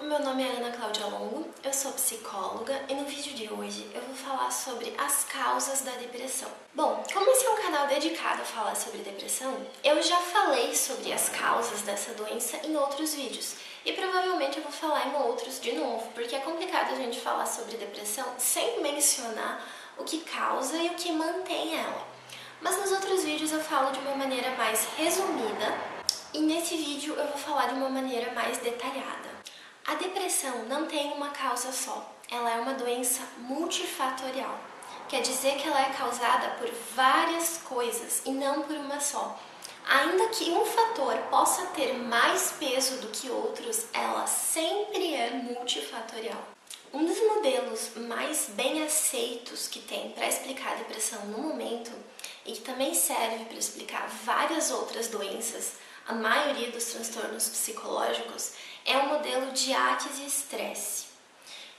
Meu nome é Ana Cláudia Longo, eu sou psicóloga e no vídeo de hoje eu vou falar sobre as causas da depressão. Bom, como esse é um canal dedicado a falar sobre depressão, eu já falei sobre as causas dessa doença em outros vídeos e provavelmente eu vou falar em outros de novo, porque é complicado a gente falar sobre depressão sem mencionar o que causa e o que mantém ela. Mas nos outros vídeos eu falo de uma maneira mais resumida e nesse vídeo eu vou falar de uma maneira mais detalhada. A depressão não tem uma causa só, ela é uma doença multifatorial. Quer dizer que ela é causada por várias coisas e não por uma só. Ainda que um fator possa ter mais peso do que outros, ela sempre é multifatorial. Um dos modelos mais bem aceitos que tem para explicar a depressão no momento e que também serve para explicar várias outras doenças, a maioria dos transtornos psicológicos, é o modelo diátese-estresse.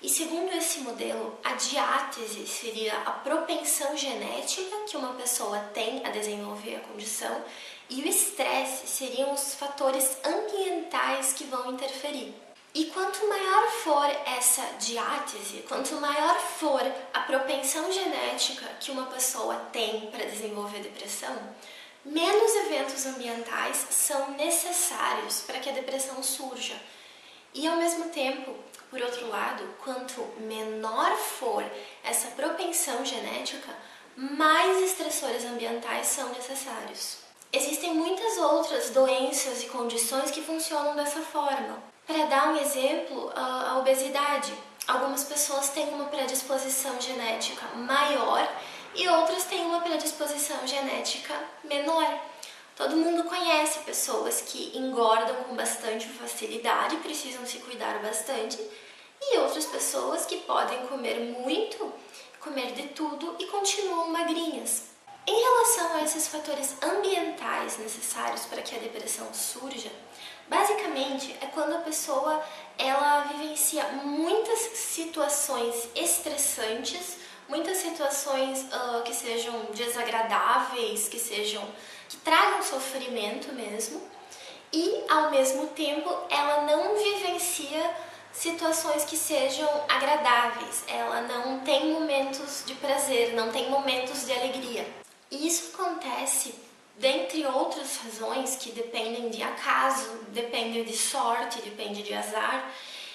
E segundo esse modelo, a diátese seria a propensão genética que uma pessoa tem a desenvolver a condição e o estresse seriam os fatores ambientais que vão interferir. E quanto maior for essa diátese, quanto maior for a propensão genética que uma pessoa tem para desenvolver depressão, menos eventos ambientais são necessários para que a depressão surja. E ao mesmo tempo, por outro lado, quanto menor for essa propensão genética, mais estressores ambientais são necessários. Existem muitas outras doenças e condições que funcionam dessa forma. Para dar um exemplo, a obesidade. Algumas pessoas têm uma predisposição genética maior e outras têm uma predisposição genética menor. Todo mundo conhece pessoas que engordam com bastante facilidade, precisam se cuidar bastante, e outras pessoas que podem comer muito, comer de tudo e continuam magrinhas. Em relação a esses fatores ambientais necessários para que a depressão surja, basicamente é quando a pessoa ela vivencia muitas situações estressantes, muitas situações que sejam desagradáveis, que tragam sofrimento mesmo, e ao mesmo tempo ela não vivencia situações que sejam agradáveis, ela não tem momentos de prazer, não tem momentos de alegria. E isso acontece dentre outras razões que dependem de acaso, dependem de sorte, depende de azar,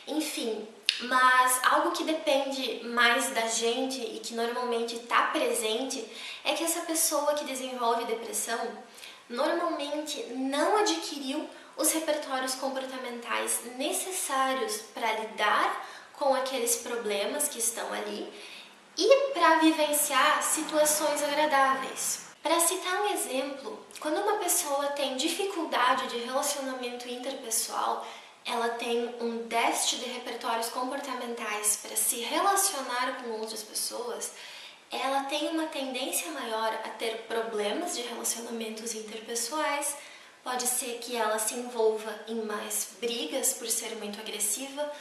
enfim. Mas algo que depende mais da gente e que normalmente está presente é que essa pessoa que desenvolve depressão normalmente não adquiriu os repertórios comportamentais necessários para lidar com aqueles problemas que estão ali e para vivenciar situações agradáveis. Para citar um exemplo, quando uma pessoa tem dificuldade de relacionamento interpessoal, ela tem um déficit de repertórios comportamentais para se relacionar com outras pessoas, ela tem uma tendência maior a ter problemas de relacionamentos interpessoais, pode ser que ela se envolva em mais brigas por ser muito agressiva,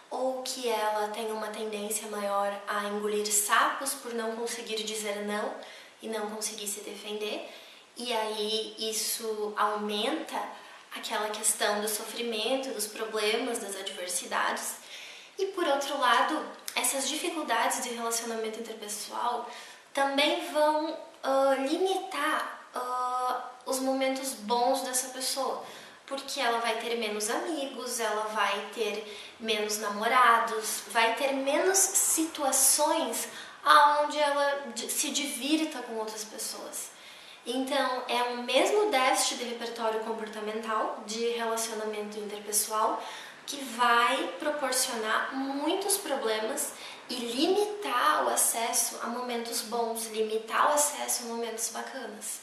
ou que ela tenha uma tendência maior a engolir sapos por não conseguir dizer não e não conseguir se defender, e aí isso aumenta aquela questão do sofrimento, dos problemas, das adversidades. E por outro lado, essas dificuldades de relacionamento interpessoal também vão limitar os momentos bons dessa pessoa, porque ela vai ter menos amigos, ela vai ter menos namorados, vai ter menos situações onde ela se divirta com outras pessoas. Então, é o mesmo déficit de repertório comportamental de relacionamento interpessoal que vai proporcionar muitos problemas e limitar o acesso a momentos bons, limitar o acesso a momentos bacanas.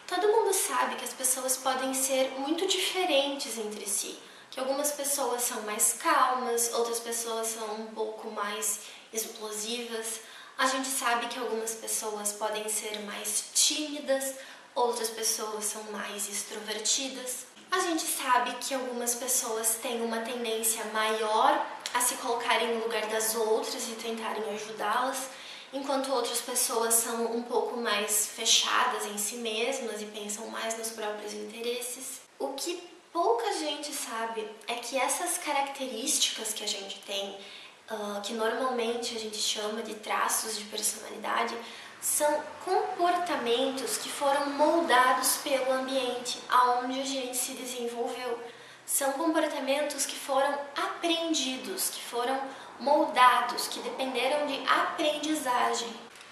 Todo mundo sabe que as pessoas podem ser muito diferentes entre si, que algumas pessoas são mais calmas, outras pessoas são um pouco mais explosivas. A gente sabe que algumas pessoas podem ser mais tímidas, outras pessoas são mais extrovertidas. A gente sabe que algumas pessoas têm uma tendência maior a se colocarem no lugar das outras e tentarem ajudá-las, enquanto outras pessoas são um pouco mais fechadas em si mesmas e pensam mais nos próprios interesses. O que pouca gente sabe é que essas características que a gente tem, que normalmente a gente chama de traços de personalidade, são comportamentos que foram moldados pelo ambiente aonde a gente se desenvolveu. São comportamentos que foram aprendidos, que foram moldados, que dependeram de aprendizagem.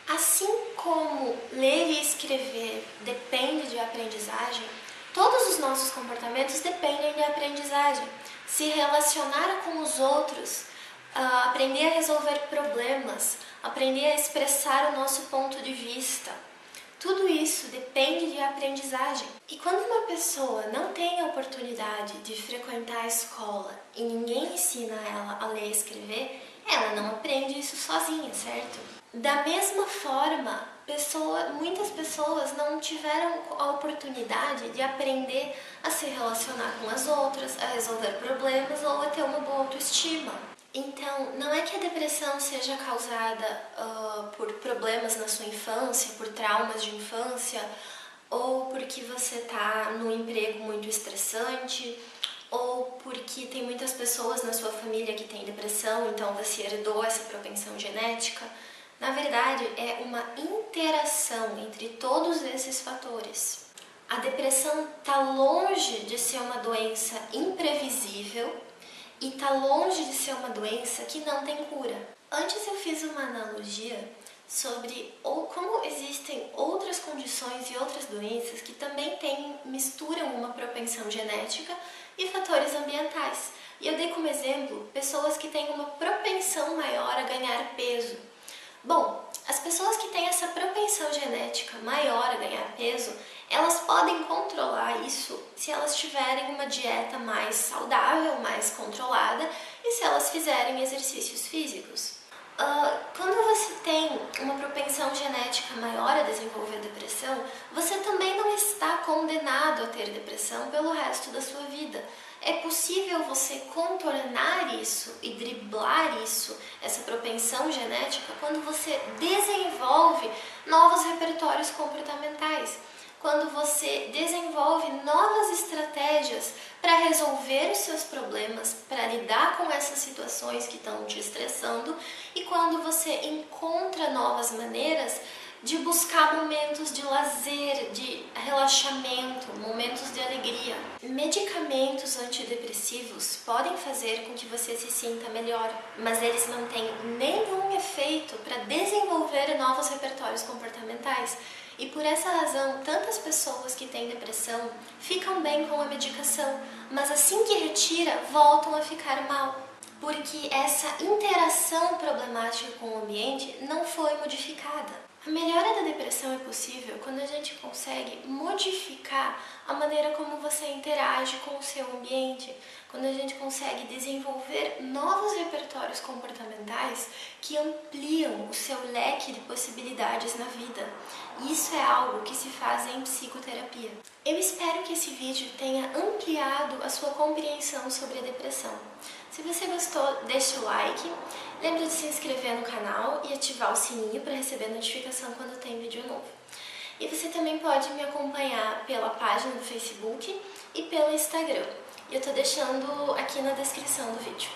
Assim como ler e escrever depende de aprendizagem, todos os nossos comportamentos dependem de aprendizagem. Se relacionar com os outros, aprender a resolver problemas, aprender a expressar o nosso ponto de vista, tudo isso depende de aprendizagem. E quando uma pessoa não tem a oportunidade de frequentar a escola e ninguém ensina ela a ler e escrever, ela não aprende isso sozinha, certo? Da mesma forma, muitas pessoas não tiveram a oportunidade de aprender a se relacionar com as outras, a resolver problemas ou a ter uma boa autoestima. Então, não é que a depressão seja causada por problemas na sua infância, por traumas de infância, ou porque você está num emprego muito estressante, ou porque tem muitas pessoas na sua família que têm depressão, então você herdou essa propensão genética. Na verdade, é uma interação entre todos esses fatores. A depressão está longe de ser uma doença imprevisível e está longe de ser uma doença que não tem cura. Antes eu fiz uma analogia sobre como existem outras condições e outras doenças que também misturam uma propensão genética e fatores ambientais. E eu dei como exemplo pessoas que têm uma propensão maior a ganhar peso. Bom, as pessoas que têm essa propensão genética maior a ganhar peso, elas podem controlar isso se elas tiverem uma dieta mais saudável, mais controlada e se elas fizerem exercícios físicos. Quando você tem uma propensão genética maior a desenvolver depressão, você também não está condenado a ter depressão pelo resto da sua vida. É possível você contornar isso e driblar isso, essa propensão genética, quando você desenvolve novos repertórios comportamentais, quando você desenvolve novas estratégias para resolver os seus problemas, para lidar com essas situações que estão te estressando e quando você encontra novas maneiras de buscar momentos de lazer, de relaxamento, momentos de alegria. Medicamentos antidepressivos podem fazer com que você se sinta melhor, mas eles não têm nenhum efeito para desenvolver novos repertórios comportamentais. E por essa razão, tantas pessoas que têm depressão ficam bem com a medicação, mas assim que retira, voltam a ficar mal, porque essa interação problemática com o ambiente não foi modificada. A melhora da depressão é possível quando a gente consegue modificar a maneira como você interage com o seu ambiente, quando a gente consegue desenvolver novos repertórios comportamentais que ampliam o seu leque de possibilidades na vida. Isso é algo que se faz em psicoterapia. Eu espero que esse vídeo tenha ampliado a sua compreensão sobre a depressão. Se você gostou, deixa o like, lembre de se inscrever no canal e ativar o sininho para receber notificação quando tem vídeo novo. E você também pode me acompanhar pela página do Facebook e pelo Instagram. Eu estou deixando aqui na descrição do vídeo.